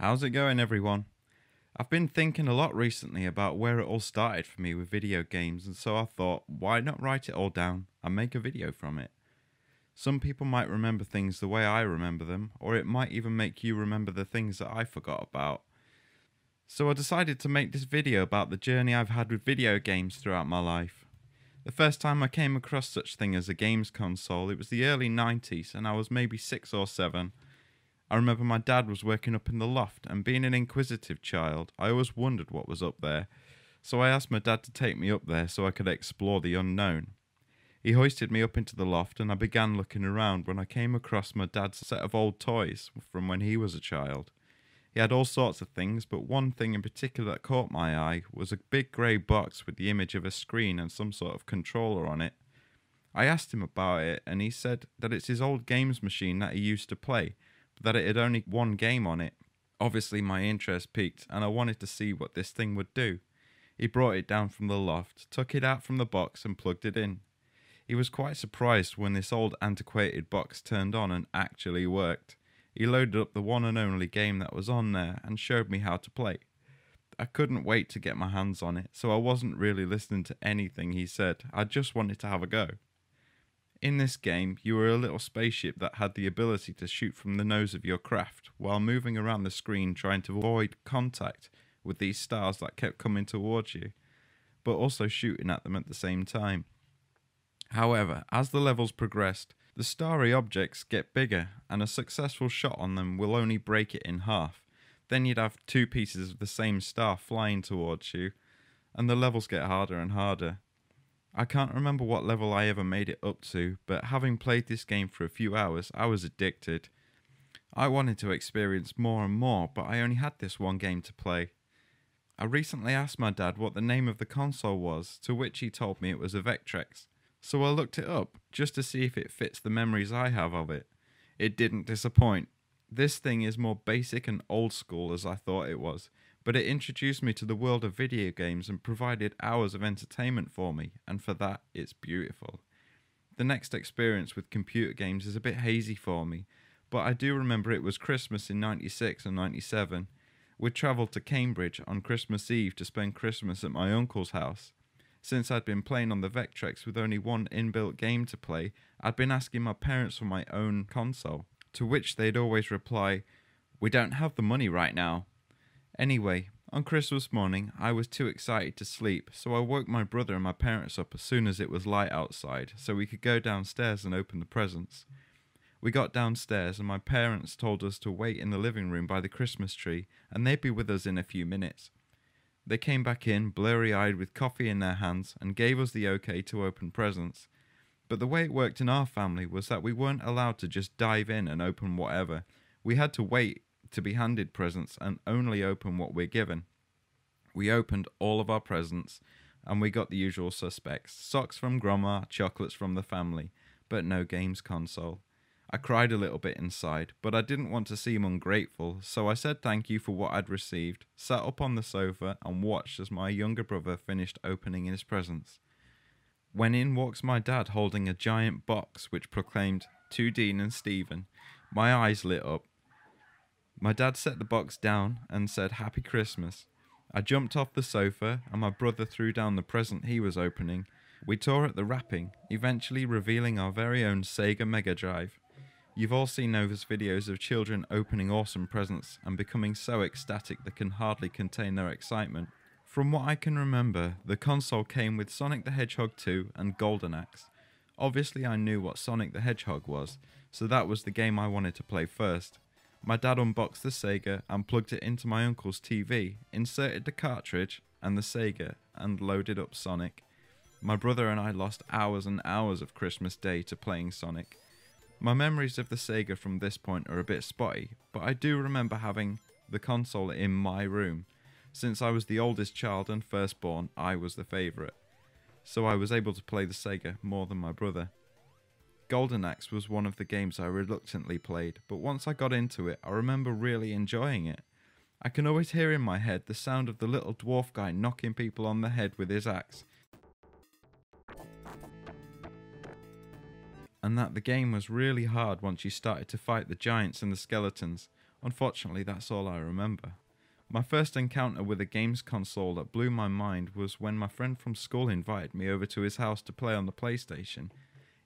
How's it going, everyone? I've been thinking a lot recently about where it all started for me with video games, and so I thought, why not write it all down and make a video from it? Some people might remember things the way I remember them, or it might even make you remember the things that I forgot about. So I decided to make this video about the journey I've had with video games throughout my life. The first time I came across such thing as a games console, it was the early 90s, and I was maybe 6 or 7. I remember my dad was working up in the loft, and being an inquisitive child, I always wondered what was up there. So I asked my dad to take me up there so I could explore the unknown. He hoisted me up into the loft, and I began looking around when I came across my dad's set of old toys from when he was a child. He had all sorts of things, but one thing in particular that caught my eye was a big grey box with the image of a screen and some sort of controller on it. I asked him about it, and he said that it's his old games machine that he used to play, that it had only one game on it. Obviously my interest piqued and I wanted to see what this thing would do. He brought it down from the loft, took it out from the box and plugged it in. He was quite surprised when this old antiquated box turned on and actually worked. He loaded up the one and only game that was on there and showed me how to play. I couldn't wait to get my hands on it, so I wasn't really listening to anything he said. I just wanted to have a go. In this game, you were a little spaceship that had the ability to shoot from the nose of your craft while moving around the screen trying to avoid contact with these stars that kept coming towards you, but also shooting at them at the same time. However, as the levels progressed, the starry objects get bigger and a successful shot on them will only break it in half. Then you'd have two pieces of the same star flying towards you, and the levels get harder and harder. I can't remember what level I ever made it up to, but having played this game for a few hours, I was addicted. I wanted to experience more and more, but I only had this one game to play. I recently asked my dad what the name of the console was, to which he told me it was a Vetrex. So I looked it up, just to see if it fits the memories I have of it. It didn't disappoint. This thing is more basic and old school as I thought it was, but it introduced me to the world of video games and provided hours of entertainment for me, and for that, it's beautiful. The next experience with computer games is a bit hazy for me, but I do remember it was Christmas in 96 and 97. We'd travelled to Cambridge on Christmas Eve to spend Christmas at my uncle's house. Since I'd been playing on the Vetrex with only one inbuilt game to play, I'd been asking my parents for my own console, to which they'd always reply, "We don't have the money right now." Anyway, on Christmas morning, I was too excited to sleep, so I woke my brother and my parents up as soon as it was light outside, so we could go downstairs and open the presents. We got downstairs and my parents told us to wait in the living room by the Christmas tree, and they'd be with us in a few minutes. They came back in, blurry-eyed with coffee in their hands, and gave us the okay to open presents. But the way it worked in our family was that we weren't allowed to just dive in and open whatever. We had to wait to be handed presents and only open what we're given. We opened all of our presents and we got the usual suspects: socks from grandma, chocolates from the family, but no games console. I cried a little bit inside, but I didn't want to seem ungrateful, so I said thank you for what I'd received, sat up on the sofa and watched as my younger brother finished opening his presents. When in walks my dad holding a giant box which proclaimed, "To Dean and Stephen." My eyes lit up. My dad set the box down and said Happy Christmas. I jumped off the sofa and my brother threw down the present he was opening. We tore at the wrapping, eventually revealing our very own Sega Mega Drive. You've all seen those videos of children opening awesome presents and becoming so ecstatic they can hardly contain their excitement. From what I can remember, the console came with Sonic the Hedgehog 2 and Golden Axe. Obviously I knew what Sonic the Hedgehog was, so that was the game I wanted to play first. My dad unboxed the Sega and plugged it into my uncle's TV, inserted the cartridge and the Sega, and loaded up Sonic. My brother and I lost hours and hours of Christmas Day to playing Sonic. My memories of the Sega from this point are a bit spotty, but I do remember having the console in my room. Since I was the oldest child and firstborn, I was the favourite, so I was able to play the Sega more than my brother. Golden Axe was one of the games I reluctantly played, but once I got into it, I remember really enjoying it. I can always hear in my head the sound of the little dwarf guy knocking people on the head with his axe, and that the game was really hard once you started to fight the giants and the skeletons. Unfortunately, that's all I remember. My first encounter with a games console that blew my mind was when my friend from school invited me over to his house to play on the PlayStation.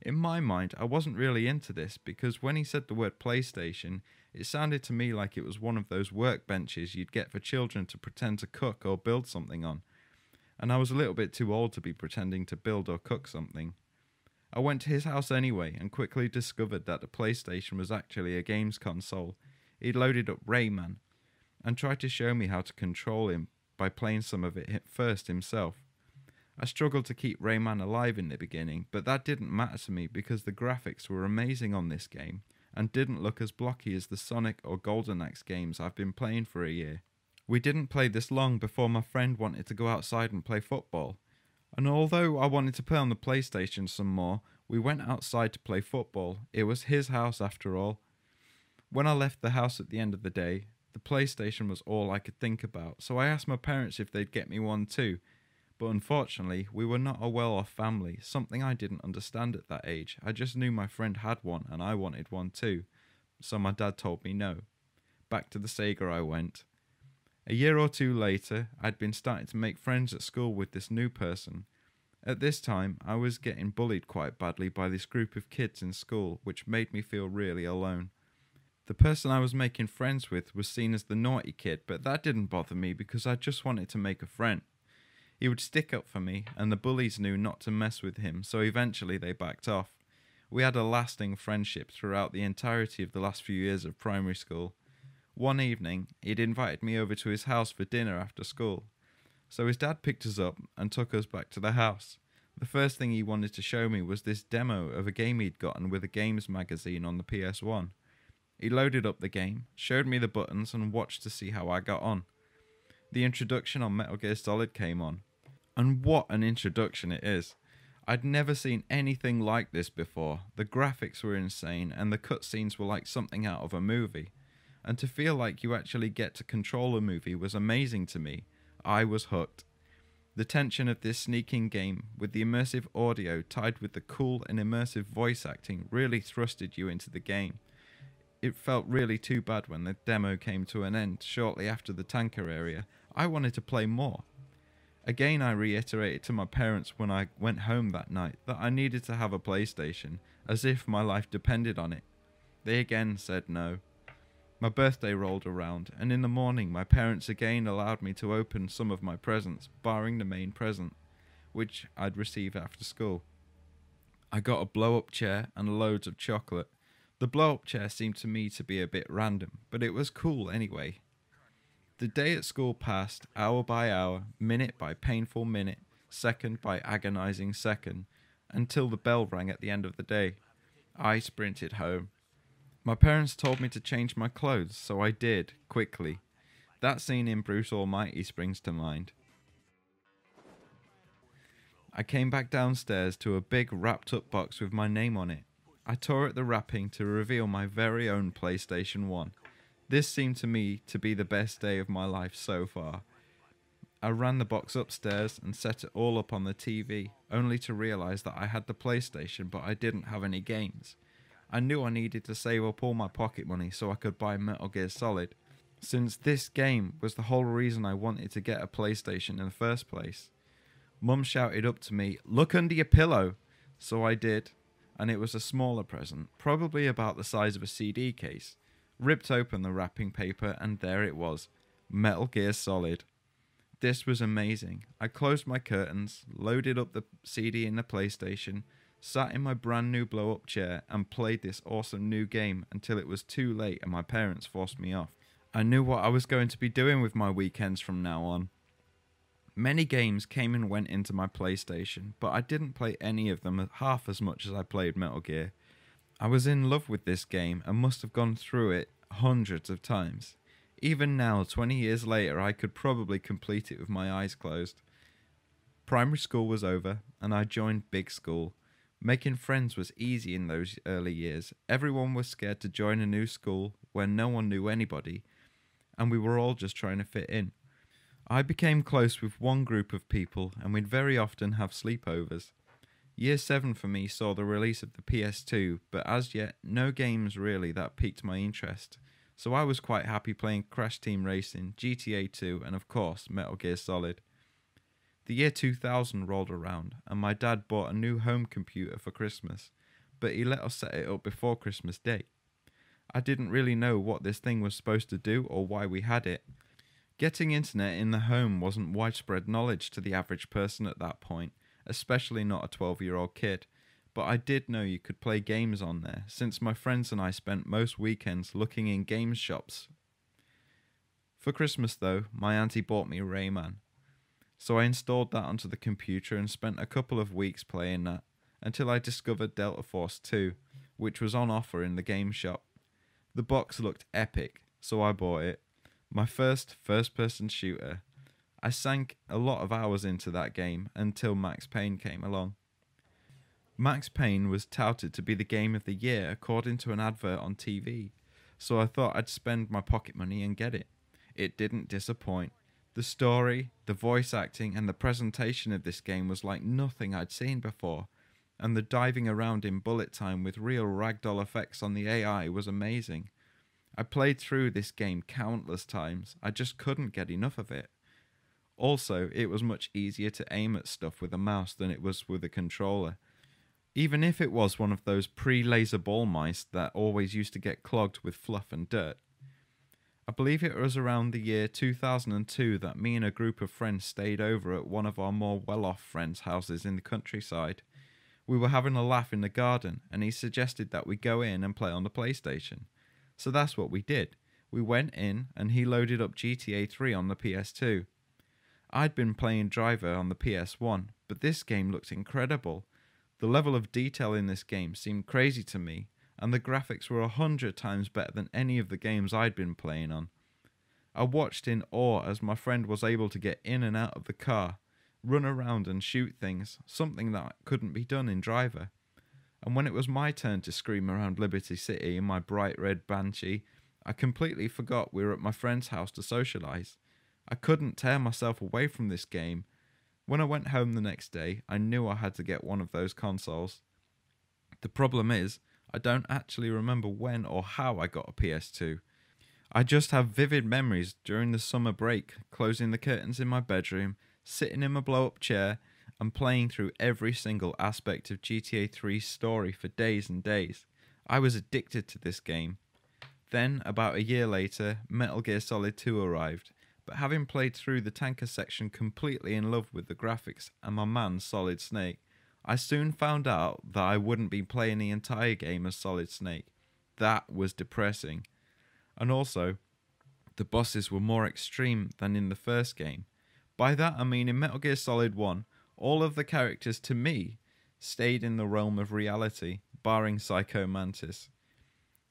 In my mind, I wasn't really into this because when he said the word PlayStation, it sounded to me like it was one of those workbenches you'd get for children to pretend to cook or build something on. And I was a little bit too old to be pretending to build or cook something. I went to his house anyway and quickly discovered that the PlayStation was actually a games console. He'd loaded up Rayman and tried to show me how to control him by playing some of it first himself. I struggled to keep Rayman alive in the beginning, but that didn't matter to me because the graphics were amazing on this game and didn't look as blocky as the Sonic or Golden Axe games I've been playing for a year. We didn't play this long before my friend wanted to go outside and play football, and although I wanted to play on the PlayStation some more, we went outside to play football. It was his house after all. When I left the house at the end of the day, the PlayStation was all I could think about, so I asked my parents if they'd get me one too. But unfortunately, we were not a well-off family, something I didn't understand at that age. I just knew my friend had one and I wanted one too, so my dad told me no. Back to the Sega I went. A year or two later, I'd been starting to make friends at school with this new person. At this time, I was getting bullied quite badly by this group of kids in school, which made me feel really alone. The person I was making friends with was seen as the naughty kid, but that didn't bother me because I just wanted to make a friend. He would stick up for me, and the bullies knew not to mess with him, so eventually they backed off. We had a lasting friendship throughout the entirety of the last few years of primary school. One evening, he'd invited me over to his house for dinner after school. So his dad picked us up and took us back to the house. The first thing he wanted to show me was this demo of a game he'd gotten with a games magazine on the PS1. He loaded up the game, showed me the buttons, and watched to see how I got on. The introduction on Metal Gear Solid came on. And what an introduction it is. I'd never seen anything like this before. The graphics were insane and the cutscenes were like something out of a movie. And to feel like you actually get to control a movie was amazing to me. I was hooked. The tension of this sneaking game with the immersive audio tied with the cool and immersive voice acting really thrusted you into the game. It felt really too bad when the demo came to an end shortly after the tanker area. I wanted to play more. Again, I reiterated to my parents when I went home that night that I needed to have a PlayStation, as if my life depended on it. They again said no. My birthday rolled around, and in the morning my parents again allowed me to open some of my presents, barring the main present, which I'd receive after school. I got a blow-up chair and loads of chocolate. The blow-up chair seemed to me to be a bit random, but it was cool anyway. The day at school passed, hour by hour, minute by painful minute, second by agonizing second, until the bell rang at the end of the day. I sprinted home. My parents told me to change my clothes, so I did, quickly. That scene in Bruce Almighty springs to mind. I came back downstairs to a big wrapped-up box with my name on it. I tore at the wrapping to reveal my very own PlayStation 1. This seemed to me to be the best day of my life so far. I ran the box upstairs and set it all up on the TV, only to realise that I had the PlayStation but I didn't have any games. I knew I needed to save up all my pocket money so I could buy Metal Gear Solid, since this game was the whole reason I wanted to get a PlayStation in the first place. Mum shouted up to me, "Look under your pillow!" So I did, and it was a smaller present, probably about the size of a CD case. Ripped open the wrapping paper and there it was, Metal Gear Solid. This was amazing. I closed my curtains, loaded up the CD in the PlayStation, sat in my brand new blow-up chair and played this awesome new game until it was too late and my parents forced me off. I knew what I was going to be doing with my weekends from now on. Many games came and went into my PlayStation, but I didn't play any of them half as much as I played Metal Gear. I was in love with this game and must have gone through it hundreds of times. Even now, 20 years later, I could probably complete it with my eyes closed. Primary school was over and I joined big school. Making friends was easy in those early years. Everyone was scared to join a new school where no one knew anybody, and we were all just trying to fit in. I became close with one group of people and we'd very often have sleepovers. Year 7 for me saw the release of the PS2, but as yet, no games really that piqued my interest, so I was quite happy playing Crash Team Racing, GTA 2, and of course Metal Gear Solid. The year 2000 rolled around, and my dad bought a new home computer for Christmas, but he let us set it up before Christmas Day. I didn't really know what this thing was supposed to do or why we had it. Getting internet in the home wasn't widespread knowledge to the average person at that point, especially not a 12-year-old kid, but I did know you could play games on there, since my friends and I spent most weekends looking in games shops. For Christmas though, my auntie bought me Rayman, so I installed that onto the computer and spent a couple of weeks playing that, until I discovered Delta Force 2, which was on offer in the game shop. The box looked epic, so I bought it. My first-person shooter. I sank a lot of hours into that game until Max Payne came along. Max Payne was touted to be the game of the year according to an advert on TV, so I thought I'd spend my pocket money and get it. It didn't disappoint. The story, the voice acting, and the presentation of this game was like nothing I'd seen before, and the diving around in bullet time with real ragdoll effects on the AI was amazing. I played through this game countless times, I just couldn't get enough of it. Also, it was much easier to aim at stuff with a mouse than it was with a controller. Even if it was one of those pre-laser ball mice that always used to get clogged with fluff and dirt. I believe it was around the year 2002 that me and a group of friends stayed over at one of our more well-off friends' houses in the countryside. We were having a laugh in the garden, and he suggested that we go in and play on the PlayStation. So that's what we did. We went in, and he loaded up GTA 3 on the PS2. I'd been playing Driver on the PS1, but this game looked incredible. The level of detail in this game seemed crazy to me, and the graphics were 100 times better than any of the games I'd been playing on. I watched in awe as my friend was able to get in and out of the car, run around and shoot things, something that couldn't be done in Driver. And when it was my turn to scream around Liberty City in my bright red Banshee, I completely forgot we were at my friend's house to socialise. I couldn't tear myself away from this game. When I went home the next day, I knew I had to get one of those consoles. The problem is, I don't actually remember when or how I got a PS2. I just have vivid memories during the summer break, closing the curtains in my bedroom, sitting in my blow-up chair, and playing through every single aspect of GTA 3's story for days and days. I was addicted to this game. Then, about a year later, Metal Gear Solid 2 arrived, but having played through the tanker section completely in love with the graphics and my man Solid Snake, I soon found out that I wouldn't be playing the entire game as Solid Snake. That was depressing. And also, the bosses were more extreme than in the first game. By that I mean in Metal Gear Solid 1, all of the characters, to me, stayed in the realm of reality, barring Psycho Mantis.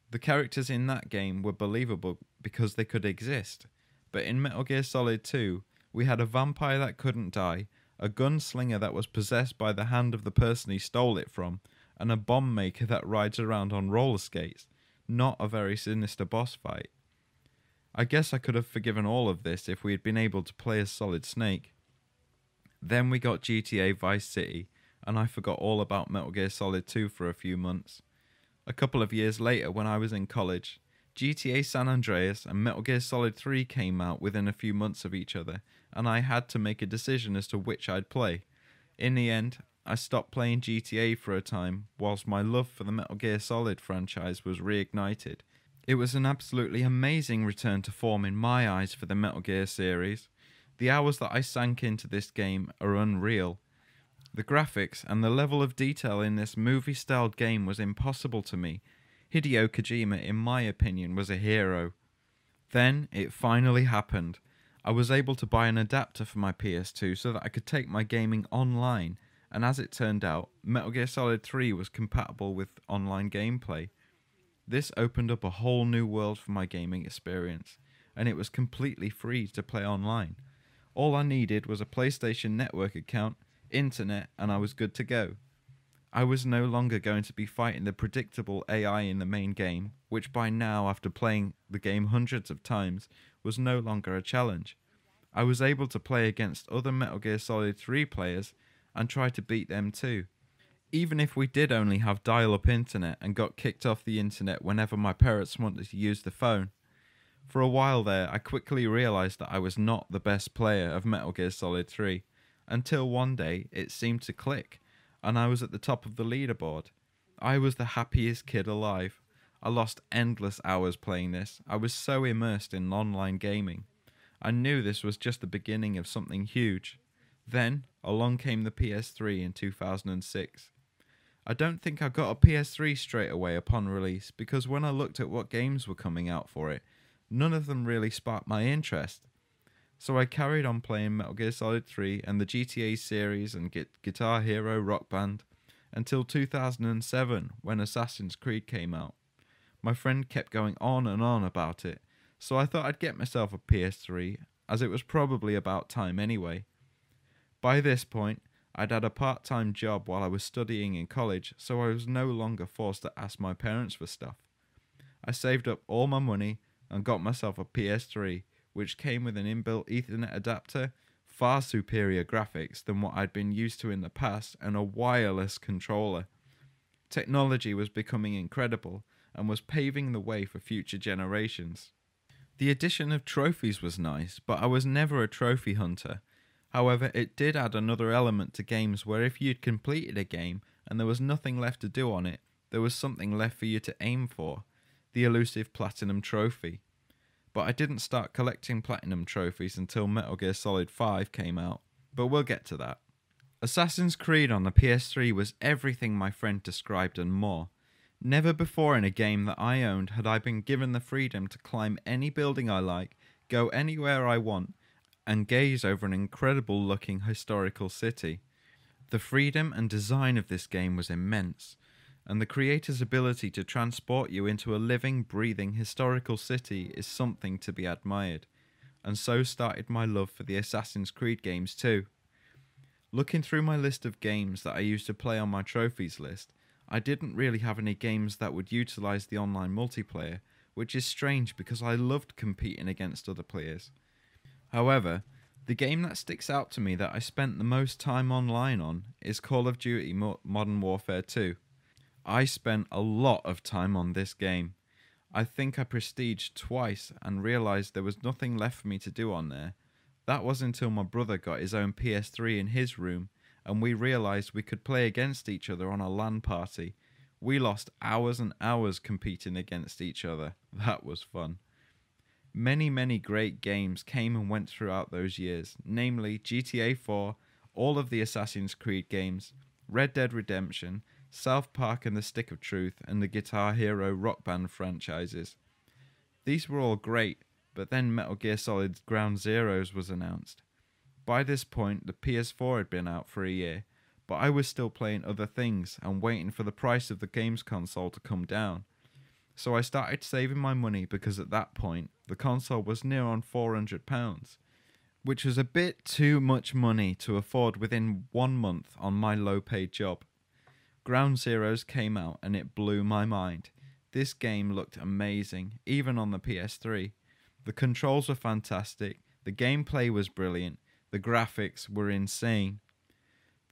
The characters in that game were believable because they could exist, but in Metal Gear Solid 2, we had a vampire that couldn't die, a gunslinger that was possessed by the hand of the person he stole it from, and a bomb maker that rides around on roller skates. Not a very sinister boss fight. I guess I could have forgiven all of this if we had been able to play as Solid Snake. Then we got GTA Vice City, and I forgot all about Metal Gear Solid 2 for a few months. A couple of years later, when I was in college, GTA San Andreas and Metal Gear Solid 3 came out within a few months of each other, and I had to make a decision as to which I'd play. In the end, I stopped playing GTA for a time, whilst my love for the Metal Gear Solid franchise was reignited. It was an absolutely amazing return to form in my eyes for the Metal Gear series. The hours that I sank into this game are unreal. The graphics and the level of detail in this movie-styled game was impossible to me. Hideo Kojima, in my opinion, was a hero. Then, it finally happened. I was able to buy an adapter for my PS2 so that I could take my gaming online, and as it turned out, Metal Gear Solid 3 was compatible with online gameplay. This opened up a whole new world for my gaming experience, and it was completely free to play online. All I needed was a PlayStation Network account, internet, and I was good to go. I was no longer going to be fighting the predictable AI in the main game, which by now, after playing the game hundreds of times, was no longer a challenge. I was able to play against other Metal Gear Solid 3 players and try to beat them too. Even if we did only have dial-up internet and got kicked off the internet whenever my parents wanted to use the phone. For a while there, I quickly realised that I was not the best player of Metal Gear Solid 3, until one day it seemed to click, and I was at the top of the leaderboard. I was the happiest kid alive. I lost endless hours playing this. I was so immersed in online gaming. I knew this was just the beginning of something huge. Then, along came the PS3 in 2006. I don't think I got a PS3 straight away upon release, because when I looked at what games were coming out for it, none of them really sparked my interest. So I carried on playing Metal Gear Solid 3 and the GTA series and Guitar Hero Rock Band until 2007 when Assassin's Creed came out. My friend kept going on and on about it, so I thought I'd get myself a PS3, as it was probably about time anyway. By this point, I'd had a part-time job while I was studying in college, so I was no longer forced to ask my parents for stuff. I saved up all my money and got myself a PS3, which came with an inbuilt Ethernet adapter, far superior graphics than what I'd been used to in the past, and a wireless controller. Technology was becoming incredible and was paving the way for future generations. The addition of trophies was nice, but I was never a trophy hunter. However, it did add another element to games where if you'd completed a game and there was nothing left to do on it, there was something left for you to aim for, the elusive Platinum Trophy. But I didn't start collecting Platinum Trophies until Metal Gear Solid 5 came out, but we'll get to that. Assassin's Creed on the PS3 was everything my friend described and more. Never before in a game that I owned had I been given the freedom to climb any building I like, go anywhere I want, and gaze over an incredible looking historical city. The freedom and design of this game was immense, and the creator's ability to transport you into a living, breathing historical city is something to be admired, and so started my love for the Assassin's Creed games too. Looking through my list of games that I used to play on my trophies list, I didn't really have any games that would utilise the online multiplayer, which is strange because I loved competing against other players. However, the game that sticks out to me that I spent the most time online on is Call of Duty Modern Warfare 2. I spent a lot of time on this game. I think I prestiged twice and realised there was nothing left for me to do on there. That was until my brother got his own PS3 in his room and we realised we could play against each other on a LAN party. We lost hours and hours competing against each other. That was fun. Many great games came and went throughout those years, namely GTA 4, all of the Assassin's Creed games, Red Dead Redemption, South Park and the Stick of Truth, and the Guitar Hero Rock Band franchises. These were all great, but then Metal Gear Solid Ground Zeroes was announced. By this point, the PS4 had been out for a year, but I was still playing other things and waiting for the price of the games console to come down. So I started saving my money because at that point, the console was near on £400, which was a bit too much money to afford within 1 month on my low-paid job. Ground Zeroes came out and it blew my mind. This game looked amazing, even on the PS3. The controls were fantastic, the gameplay was brilliant, the graphics were insane.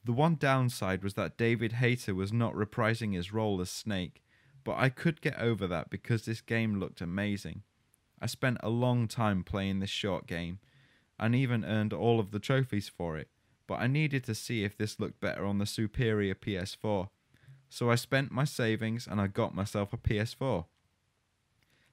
The one downside was that David Hayter was not reprising his role as Snake, but I could get over that because this game looked amazing. I spent a long time playing this short game, and even earned all of the trophies for it, but I needed to see if this looked better on the superior PS4. So I spent my savings and I got myself a PS4.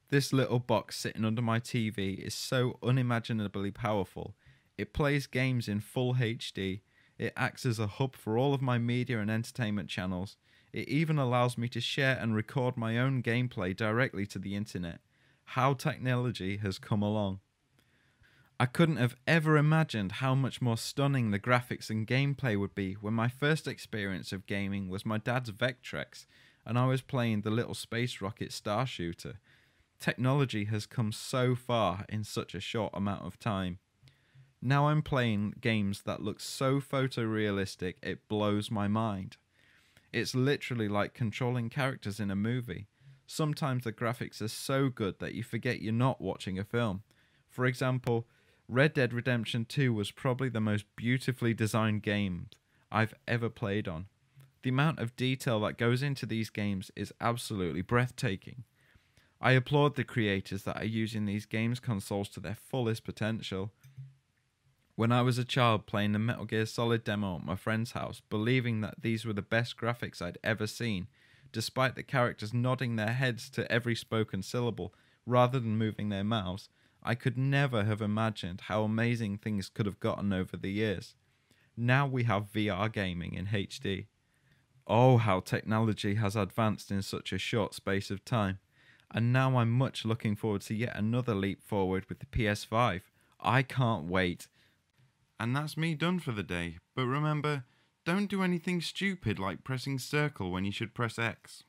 This little box sitting under my TV is so unimaginably powerful. It plays games in full HD, it acts as a hub for all of my media and entertainment channels, it even allows me to share and record my own gameplay directly to the internet. How technology has come along. I couldn't have ever imagined how much more stunning the graphics and gameplay would be when my first experience of gaming was my dad's Vetrex and I was playing the little space rocket star shooter. Technology has come so far in such a short amount of time. Now I'm playing games that look so photorealistic it blows my mind. It's literally like controlling characters in a movie. Sometimes the graphics are so good that you forget you're not watching a film. For example, Red Dead Redemption 2 was probably the most beautifully designed game I've ever played on. The amount of detail that goes into these games is absolutely breathtaking. I applaud the creators that are using these games consoles to their fullest potential. When I was a child playing the Metal Gear Solid demo at my friend's house, believing that these were the best graphics I'd ever seen, despite the characters nodding their heads to every spoken syllable rather than moving their mouths, I could never have imagined how amazing things could have gotten over the years. Now we have VR gaming in HD. Oh, how technology has advanced in such a short space of time. And now I'm much looking forward to yet another leap forward with the PS5. I can't wait. And that's me done for the day. But remember, don't do anything stupid like pressing circle when you should press X.